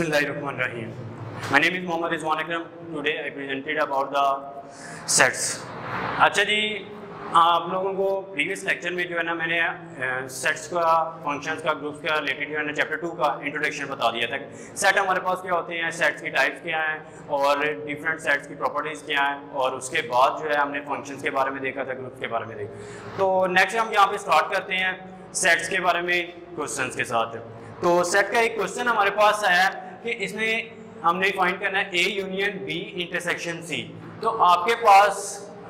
Bismillahirrahmanirrahim. My name is Mohammad Rizwan Akram. Today I presented about the sets. अच्छा जी, आप लोगों को previous lecture में जो है ना मैंने सेट्स का, फंक्शंस का, ग्रुप्स का रिलेटेड जो है ना चैप्टर 2 का इंट्रोडक्शन बता दिया था। सेट हमारे पास क्या होते हैं, सेट्स की टाइप्स क्या हैं और डिफरेंट सेट्स की प्रॉपर्टीज़ क्या हैं, और उसके बाद जो है हमने फंक्शंस के बारे में देखा था, ग्रुप्स के बारे में देखा। तो नेक्स्ट हम यहाँ पे स्टार्ट करते हैं सेट्स के बारे में क्वेश्चंस के साथ। तो सेट का एक क्वेश्चन हमारे पास आया कि इसमें हमने फाइंड करना है A union B intersection C। तो आपके पास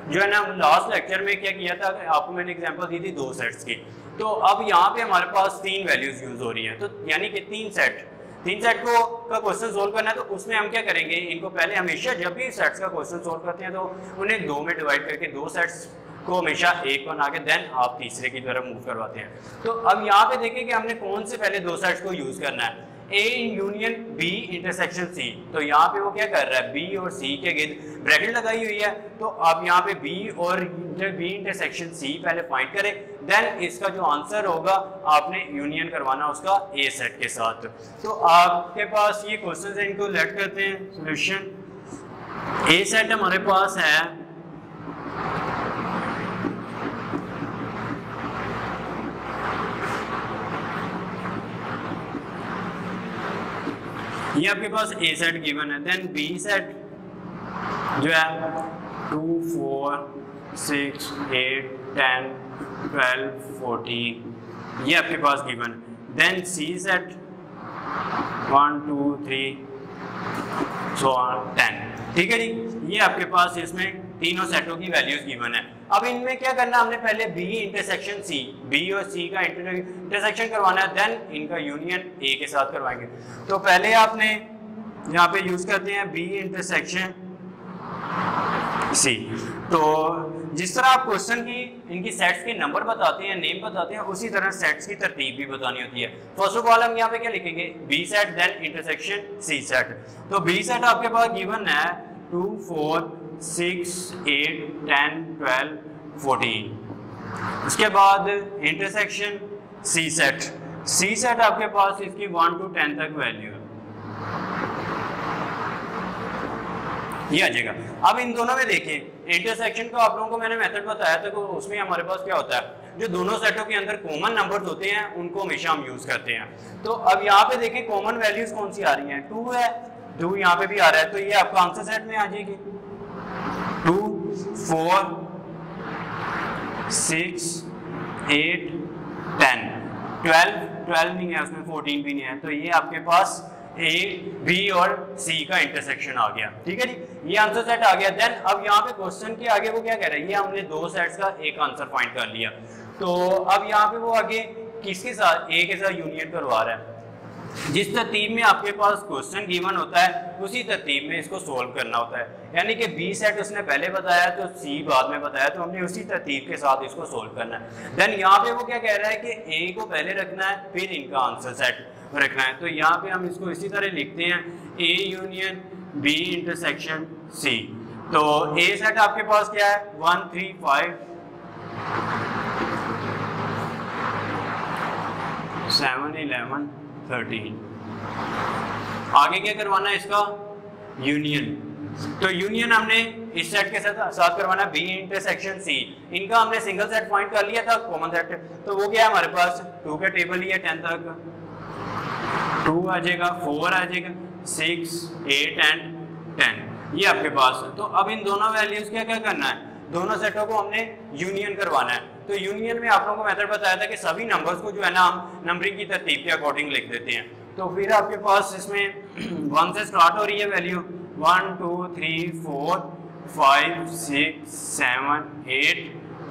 जो है ना लास्ट लेक्चर में क्या किया था, आपको मैंने एग्जांपल दी थी दो सेट्स की। तो अब यहाँ पे हमारे पास तीन वैल्यूज यूज हो रही हैं, तो यानी कि तीन सेट को का क्वेश्चन सोल्व करना है। तो उसमें हम क्या करेंगे, इनको पहले हमेशा जब भी सेट्स का क्वेश्चन सोल्व करते हैं तो उन्हें दो में डिवाइड करके दो सेट्स को हमेशा एक बना के देन आप तीसरे की तरफ मूव करवाते हैं। तो अब यहाँ पे देखें कि हमने कौन से पहले दो सेट्स को यूज करना है, A union B intersection C। तो यहाँ पे वो क्या कर रहा है, B और C के गिर्द ब्रैकेट लगाई हुई है। तो आप यहाँ पे B और B इंटरसेक्शन C पहले फाइंड करें, देन इसका जो आंसर होगा आपने यूनियन करवाना उसका A सेट के साथ। तो आपके पास ये क्वेश्चन है, इनको लेट करते हैं सोल्यूशन। A सेट हमारे पास है ये आपके पास A सेट गिवन है, देन B सेट जो है 2, 4, 6, 8, 10, 12, 14 ये आपके पास गिवन है। Then C set 1, 2, 3 so on 10। ठीक है जी, ये आपके पास इसमें तीनों सेटों की वैल्यूज गिवन है। अब इनमें क्या करना है, हमने पहले B इंटरसेक्शन C, B और C का इंटरसेक्शन करवाना है, देन इनका यूनियन A के साथ करवाएंगे। तो पहले आपने यहाँ पे यूज करते हैं B इंटरसेक्शन C। तो जिस तरह आप क्वेश्चन की इनकी सेट्स के नंबर बताते हैं, नेम बताते हैं, उसी तरह सेट्स की तरतीब भी बतानी होती है। फर्स्ट ऑफ ऑल हम यहाँ पे क्या लिखेंगे, B set then intersection C set. तो B सेट आपके पास गिवन है 2, 4, 6, 8, 10, 12, 14। उसके बाद इंटरसेक्शन C सेट आपके पास इसकी 1 to 10 तक वैल्यू है, ये आ जाएगा। अब इन दोनों में देखें, इंटरसेक्शन का आप लोगों को मैंने मेथड बताया था, तो उसमें हमारे पास क्या होता है, जो दोनों सेटों के अंदर कॉमन नंबर्स होते हैं उनको हमेशा हम यूज करते हैं। तो अब यहाँ पे देखें कॉमन वैल्यूज कौन सी आ रही हैं, 2 है, 2 यहाँ पे भी आ रहा है, तो ये आपका आंसर सेट में आ जाएगी 2, 4, 6, 8, 10, 12 नहीं है उसमें, 14 भी नहीं है, तो ये आपके पास A, B और C का इंटरसेक्शन आ गया। ठीक है जी, ये आंसर सेट आ गया। देन अब यहाँ पे क्वेश्चन के आगे वो क्या कह रहा है, ये हमने दो सेट्स का एक आंसर फाइंड कर लिया। तो अब यहाँ पे वो आगे किसके साथ, A के साथ यूनियन करवा रहा है। जिस तरतीब में आपके पास क्वेश्चन गिवन होता है उसी तरतीब में इसको सोल्व करना होता है। यानी कि B सेट उसने पहले बताया तो C बाद में बताया, तो हमने उसी तरतीब के साथ इसको सोल्व करना है। देन यहाँ पे वो क्या कह रहा है कि A को पहले रखना है, फिर इनका आंसर सेट रखना है। तो यहाँ पे हम इसको इसी तरह लिखते हैं A union B intersection C। तो A सेट आपके पास क्या है, 1, 3, 5, 7, 11, 13। आगे क्या करवाना है, इसका यूनियन। तो यूनियन हमने इस सेट के साथ करवाना है B इंटरसेक्शन C। इनका हमने सिंगल सेट फाइंड कर लिया था, कॉमन सेट। तो वो क्या है हमारे पास, 2 का टेबल ही है 10 तक, 2 आ जाएगा, 4 आ जाएगा, 6, 8 एंड 10 ये आपके पास है। तो अब इन दोनों वैल्यूज क्या क्या करना है, दोनों सेटों को हमने यूनियन करवाना है। तो यूनियन में आप लोगों को मेथड बताया था कि सभी नंबर्स को जो है ना हम नंबरिंग की तरतीब के अकॉर्डिंग लिख देते हैं। तो फिर आपके पास इसमें 1 से स्टार्ट हो रही है वैल्यू, 1, 2, 3, 4, 5, 6, 7, 8।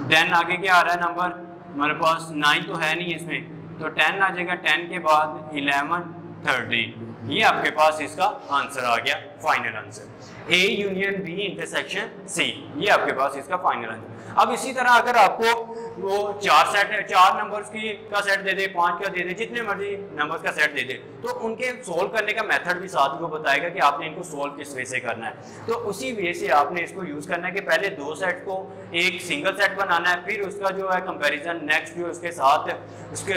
देन आगे क्या आ रहा है नंबर, हमारे पास 9 तो है नहीं इसमें, तो 10 आ जाएगा, 10 के बाद 11, 13। ये आपके पास इसका आंसर आ गया, final answer A union B intersection C। ये आपके पास इसका फाइनल आंसर। अब इसी तरह अगर आपको वो 4 नंबर्स का सेट दे दे, 5 का दे दे, जितने मर्जी नंबर्स का सेट दे दे, तो उनके सोल्व करने का मेथड भी साथ को बताएगा कि आपने इनको सोल्व किस वे से करना है। तो उसी वे से आपने इसको यूज करना है कि पहले 2 सेट को एक सिंगल सेट बनाना है, फिर उसका जो है कंपैरिजन नेक्स्ट जो उसके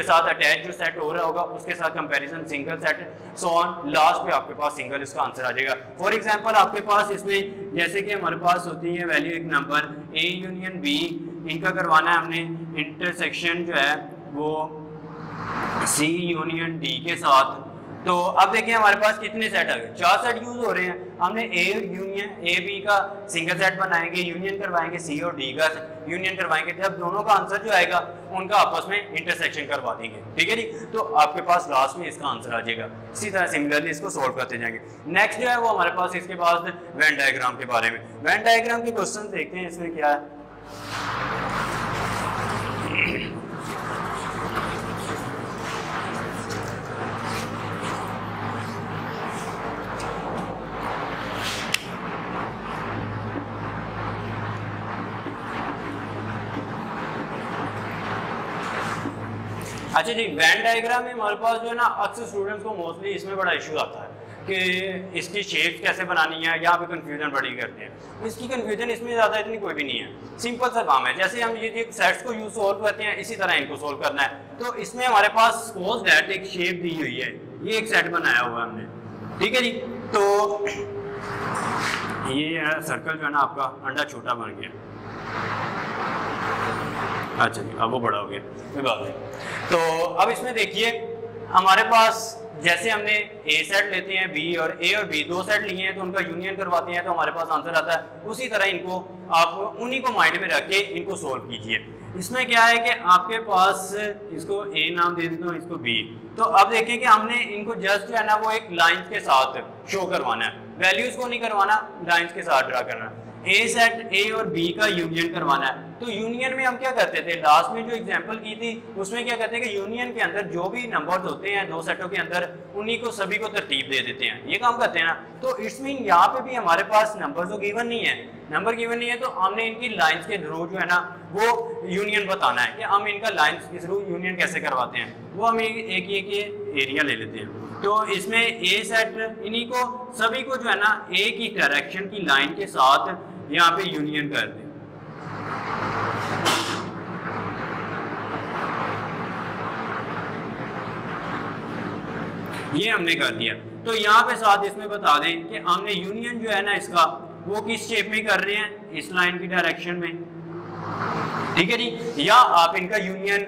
साथ अटैच जो सेट हो रहा होगा उसके साथ comparison single set, so on, last पे आपके पास सिंगल इसका आंसर आ जाएगा। फॉर एग्जांपल आपके पास इसमें जैसे कि हमारे पास होती है वैल्यू एक नंबर A यूनियन B, इनका करवाना है हमने इंटरसेक्शन जो है वो C यूनियन D के साथ। तो अब देखिए हमारे पास कितने सेट आ गए, 4 सेट यूज हो रहे हैं। हमने A B का सिंगल सेट बनाएंगे, यूनियन करवाएंगे, C और D का यूनियन करवाएंगे, जब दोनों का आंसर जो आएगा उनका आपस में इंटरसेक्शन करवा देंगे, ठीक है जी। तो आपके पास लास्ट में इसका आंसर आ जाएगा। इसी तरह सिमिलरली इसको सोल्व करते जाएंगे। नेक्स्ट जो है वो हमारे पास इसके बाद वेन डायग्राम के बारे में। वेन डायग्राम के क्वेश्चन देखते हैं इसमें क्या है। अच्छा जी, वेन डायग्राम में हमारे पास जो है ना अक्सर स्टूडेंट्स को मोस्टली इसमें बड़ा इशू आता है कि इसकी शेप कैसे बनानी है, यहाँ पे कंफ्यूजन बड़ी करते हैं। इसकी कंफ्यूजन इसमें ज़्यादा इतनी कोई भी नहीं है, सिंपल सा काम है। जैसे हम ये सेट्स को यूज सोल्व करते हैं इसी तरह इनको सोल्व करना है। तो इसमें हमारे पास सपोज दैट एक शेप दी हुई है, ये एक सेट बनाया हुआ है हमने, ठीक है जी। तो ये सर्कल जो है ना आपका अंडा छोटा बन गया, अच्छा जी अब वो बड़ा हो गया, कोई बात नहीं। तो अब इसमें देखिए हमारे पास जैसे हमने A सेट लेते हैं B और A और B 2 सेट लिए हैं तो उनका यूनियन करवाते हैं तो हमारे पास आंसर आता है। उसी तरह इनको आप उन्हीं को माइंड में रख के इनको सोल्व कीजिए। इसमें क्या है कि आपके पास इसको A नाम दे देता हूँ, इसको B। तो अब देखिए कि हमने इनको जस्ट जो है ना वो एक लाइंस के साथ शो करवाना है, वैल्यूज को नहीं करवाना, लाइंस के साथ ड्रा करना है। A सेट A और B का यूनियन करवाना है। तो यूनियन में हम क्या करते थे, लास्ट में जो एग्जांपल की थी उसमें क्या करते हैं कि यूनियन के अंदर जो भी नंबर्स होते हैं 2 सेटों के अंदर उन्हीं को सभी को तरतीब दे देते हैं, ये काम करते हैं ना। तो इट्स मीन यहाँ पे भी हमारे पास नंबर तो गिवन नहीं है, नंबर गिवन नहीं है तो हमने इनकी लाइंस के थ्रू जो है ना वो यूनियन बताना है कि हम इनका लाइंस के थ्रू यूनियन कैसे करवाते हैं। वो हम एक एरिया ले लेते हैं। तो इसमें A सेट इन्हीं को सभी को जो है ना एक ही डायरेक्शन की लाइन के साथ यहाँ पे यूनियन कर दें। ये हमने कर दिया। तो यहाँ पे साथ इसमें बता दें कि हमने यूनियन जो है ना इसका वो किस शेप में कर रहे हैं, इस लाइन की डायरेक्शन में, ठीक है जी। या आप इनका यूनियन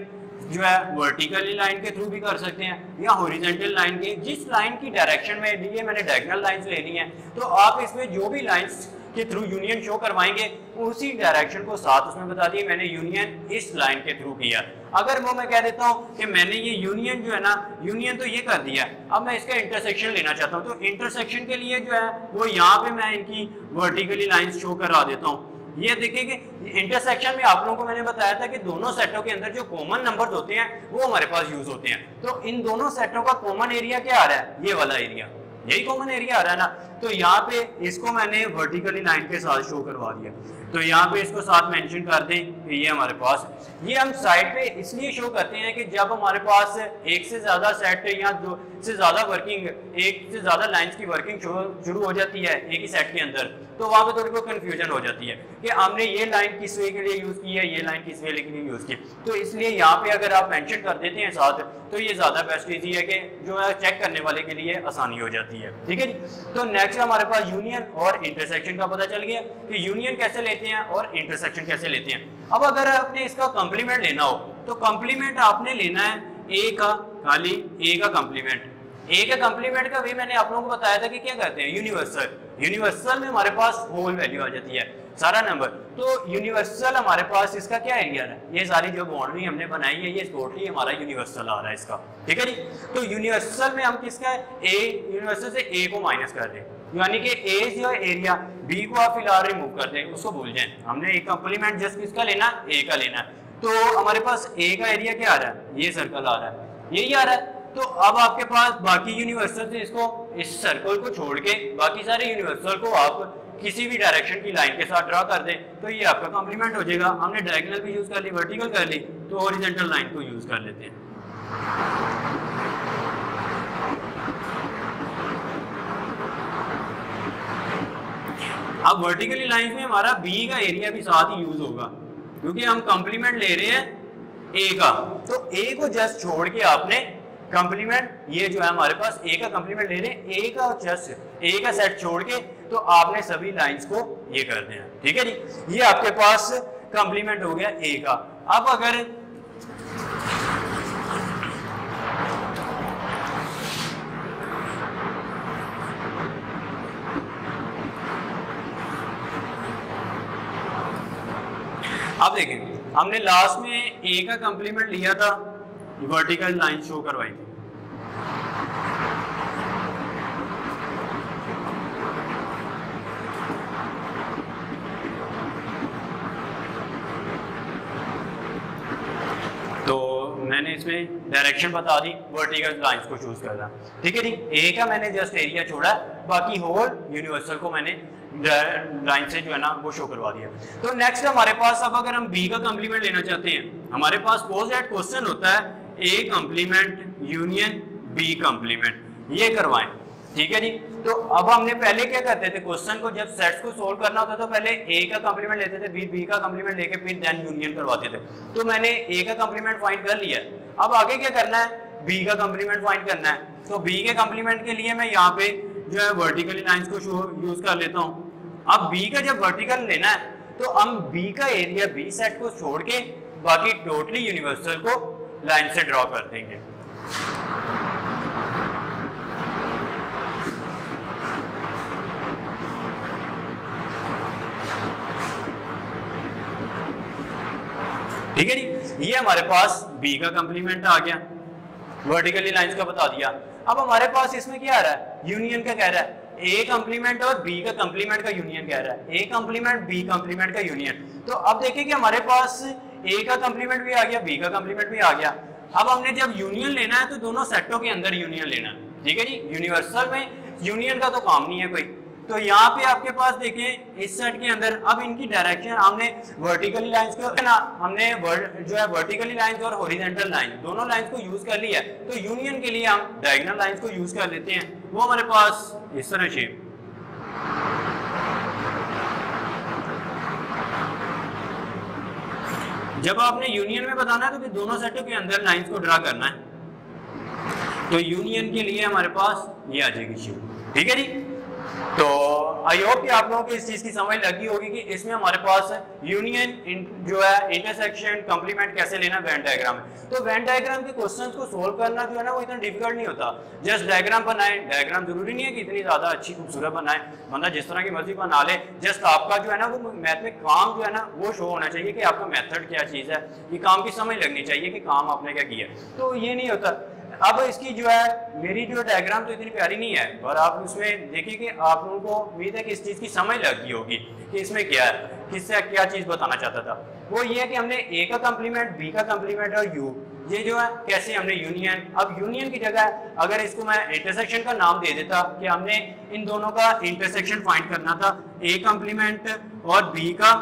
जो है वर्टिकली लाइन के थ्रू भी कर सकते हैं या हॉरिजॉन्टल लाइन के, जिस लाइन की डायरेक्शन में लिए मैंने डायगोनल लाइंस लेनी है तो आप इसमें जो भी लाइंस के थ्रू यूनियन शो करवाएंगे उसी डायरेक्शन को साथ उसमें बता दिए मैंने यूनियन इस लाइन के थ्रू किया। अगर वो मैं कह देता हूँ कि मैंने ये यूनियन जो है ना यूनियन तो ये कर दिया, अब मैं इसका इंटरसेक्शन लेना चाहता हूँ, तो इंटरसेक्शन के लिए जो है वो यहाँ पे मैं इनकी वर्टिकली लाइंस शो करा देता हूँ। ये देखिए कि इंटरसेक्शन में आप लोगों को मैंने बताया था कि दोनों सेटों के अंदर जो कॉमन नंबर्स होते हैं वो हमारे पास यूज होते हैं। तो इन दोनों सेटों का कॉमन एरिया क्या आ रहा है, ये वाला एरिया, यही कॉमन एरिया आ रहा है ना। तो यहाँ पे इसको मैंने वर्टिकली लाइन के साथ शो करवा दिया। तो यहाँ पे इसको साथ मेंशन कर दें कि ये हमारे पास, ये हम साइड पे इसलिए शो करते हैं कि जब हमारे पास एक से ज्यादा सेट या दो से ज्यादा वर्किंग, एक से ज्यादा लाइंस की वर्किंग शुरू हो जाती है एक ही सेट के अंदर, तो वहाँ पे थोड़ी बहुत कंफ्यूजन हो जाती है कि हमने ये लाइन किस वे के लिए यूज की है, ये लाइन किस वे के लिए यूज की। तो इसलिए यहाँ पे अगर आप मेंशन कर देते हैं साथ तो ये ज्यादा बेस्ट इजी है कि जो है चेक करने वाले के लिए आसानी हो जाती है, ठीक है। तो नेक्स्ट हमारे पास यूनियन और इंटरसेक्शन का पता चल गया कि यूनियन कैसे लेते हैं और इंटरसेक्शन कैसे लेते हैं। अब अगर आपने इसका कॉम्प्लीमेंट लेना हो तो कॉम्प्लीमेंट आपने लेना है ए का, खाली ए का कॉम्प्लीमेंट। ए के कॉम्प्लीमेंट का वे मैंने आप लोगों को बताया था कि क्या करते हैं, यूनिवर्सल। यूनिवर्सल में हमारे पास होल वैल्यू आ जाती है, सारा नंबर। तो यूनिवर्सल हमारे पास इसका क्या एरिया है, ये सारी जो बाउंड्री हमने बनाई है ये टोटली हमारा यूनिवर्सल आ रहा है इसका, ठीक है जी। तो यूनिवर्सल में हम किसका ए, यूनिवर्सल से ए को माइनस कर दें, यानी कि ए जो एरिया, बी को आप फिलहाल रिमूव कर दें, उसको भूल जाएं। हमने एक कॉम्प्लीमेंट जस्ट किसका लेना, ए का लेना है। तो हमारे पास ए का एरिया क्या आ रहा है, ये सर्कल आ रहा है, यही आ रहा है। तो अब आपके पास बाकी यूनिवर्सल से इसको, इस सर्कल को छोड़ के बाकी सारे यूनिवर्सल को आप किसी भी डायरेक्शन की लाइन के साथ ड्रा कर दें तो ये आपका कॉम्प्लीमेंट हो जाएगा। हमने डायगोनल भी यूज कर ली, वर्टिकल कर ली, तो हॉरिजॉन्टल लाइन को यूज कर लेते हैं। अब वर्टिकली लाइन में हमारा बी का एरिया भी साथ ही यूज होगा, क्योंकि हम कॉम्प्लीमेंट ले रहे हैं ए का, तो ए को जस्ट छोड़ के आपने कॉम्प्लीमेंट, ये जो है हमारे पास ए का कॉम्प्लीमेंट ले रहे हैं, ए का जस्ट ए का सेट छोड़ के, तो आपने सभी लाइंस को ये कर देना। ठीक है जी, ये आपके पास कॉम्प्लीमेंट हो गया ए का। अब अगर अब देखें, हमने लास्ट में ए का कॉम्प्लीमेंट लिया था, वर्टिकल लाइन शो करवाई थी। तो मैंने इसमें डायरेक्शन बता दी, वर्टिकल लाइंस को चूज करना। ठीक है जी, ए का मैंने जस्ट एरिया छोड़ा, बाकी होल यूनिवर्सल को मैंने लाइन से जो है ना वो शो करवा दिया। तो नेक्स्ट हमारे पास, अब अगर हम बी का कॉम्प्लीमेंट लेना चाहते हैं, हमारे पास पोज दैट क्वेश्चन होता है A complement union B complement, ये करवाएं। ठीक है जी, तो अब हमने पहले क्या करते थे, क्वेश्चन को जब सेट्स को सोल्व करना होता तो पहले ए का कॉम्प्लीमेंट लेते थे, फिर बी का कॉम्प्लीमेंट लेके फिर देन यूनियन करवाते थे। तो मैंने ए का कॉम्प्लीमेंट फाइंड कर लिया, अब आगे क्या करना है, बी का कॉम्प्लीमेंट फाइंड करना है। तो बी के कॉम्प्लीमेंट के लिए मैं यहाँ पे जो है वर्टिकली लाइंस को यूज कर लेता हूँ। अब बी का जब वर्टिकल लेना है तो हम बी का एरिया बी सेट को छोड़ के बाकी टोटली यूनिवर्सल को लाइन से ड्रॉ कर देंगे। ठीक है जी, ये हमारे पास बी का कॉम्प्लीमेंट आ गया, वर्टिकली लाइंस का बता दिया। अब हमारे पास इसमें क्या आ रहा है, यूनियन का कह रहा है, ए कॉम्प्लीमेंट और बी का कॉम्प्लीमेंट का यूनियन कह रहा है, ए कॉम्प्लीमेंट बी कॉम्प्लीमेंट का यूनियन। तो अब देखिए कि हमारे पास ए का कॉम्प्लीमेंट भी आ गया, बी का कॉम्प्लीमेंट भी आ गया। अब हमने जब यूनियन लेना है तो दोनों सेटों के अंदर यूनियन लेना है। ठीक है जी, यूनिवर्सल में यूनियन का तो काम नहीं है कोई। तो यहाँ पे आपके पास देखें इस सेट के अंदर, अब इनकी डायरेक्शन हमने वर्टिकली लाइंस को ना, हमने जो है वर्टिकली लाइंस और हॉरिजॉन्टल लाइन दोनों लाइंस को यूज कर लिया है। तो यूनियन के लिए हम डायगोनल लाइंस को यूज कर लेते हैं, वो हमारे पास इस तरह शेप। जब आपने यूनियन में बताना है तो फिर दोनों सेटों के अंदर लाइंस को ड्रा करना है। तो यूनियन के लिए हमारे पास ये आ जाएगी शेप। ठीक है जी, तो आई होप कि आप लोगों को इस चीज की समझ लगी होगी कि इसमें हमारे पास यूनियन जो है, इंटरसेक्शन, कॉम्प्लीमेंट कैसे लेना वेन डायग्राम में। तो वेन डायग्राम के क्वेश्चंस को सोल्व करना जो है ना वो इतना डिफिकल्ट नहीं होता। जस्ट डायग्राम बनाए, डायग्राम जरूरी नहीं है कि इतनी ज्यादा अच्छी खूबसूरत बनाए, बंदा जिस तरह की मर्जी बना ले। जस्ट आपका जो है ना वो मैथ में काम जो है ना वो शो होना चाहिए कि आपका मेथड क्या चीज है, ये काम की समझ लगनी चाहिए कि काम आपने क्या किया। तो ये नहीं होता। अब इसकी जो है मेरी जो डायग्राम तो इतनी प्यारी नहीं है, पर आप उसमें देखिए कि आप लोगों को उम्मीद है कि इस चीज़ की समझ लगी होगी कि इसमें क्या है, किससे क्या चीज़ बताना चाहता था। वो ये है कि हमने ए का कॉम्प्लीमेंट, बी का कॉम्प्लीमेंट और यू, ये जो है कैसे हमने यूनियन, अब यूनियन की जगह अगर इसको मैं इंटरसेक्शन का नाम दे देता कि हमने इन दोनों का इंटरसेक्शन फाइंड करना था, ए कॉम्प्लीमेंट और बी का,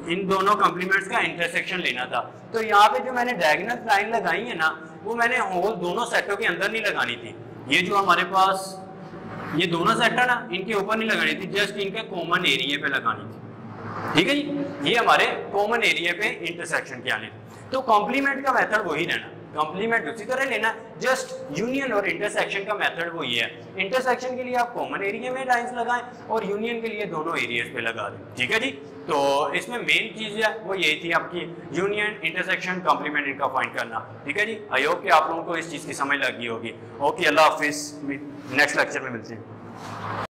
इन दोनों कॉम्प्लीमेंट्स का इंटरसेक्शन लेना था। तो यहाँ पे जो मैंने डायगोनल लाइन लगाई है ना, वो मैंने होल दोनों सेटों के अंदर नहीं लगानी थी। ये जो हमारे पास ये दोनों सेट है ना, इनके ऊपर नहीं लगानी थी, जस्ट इनके कॉमन एरिया पे लगानी थी। ठीक है जी, ये हमारे कॉमन एरिया पे इंटरसेक्शन के आने थे। तो कॉम्प्लीमेंट का मेथड वही रहना, कॉम्प्लीमेंट उसी तरह लेना, जस्ट यूनियन और इंटरसेक्शन का मेथड वो ये है। इंटरसेक्शन के लिए आप कॉमन एरिया में लाइंस लगाएं और यूनियन के लिए दोनों एरियाज पे लगा दें। ठीक है जी, तो इसमें मेन चीज़ है वो यही थी आपकी यूनियन, इंटरसेक्शन, कॉम्प्लीमेंट इनका फाइंड करना। ठीक है जी, आई होप कि आप लोगों को इस चीज़ की समझ लगी होगी। ओके, अल्लाह हाफिज़, नेक्स्ट लेक्चर में मिलते हैं।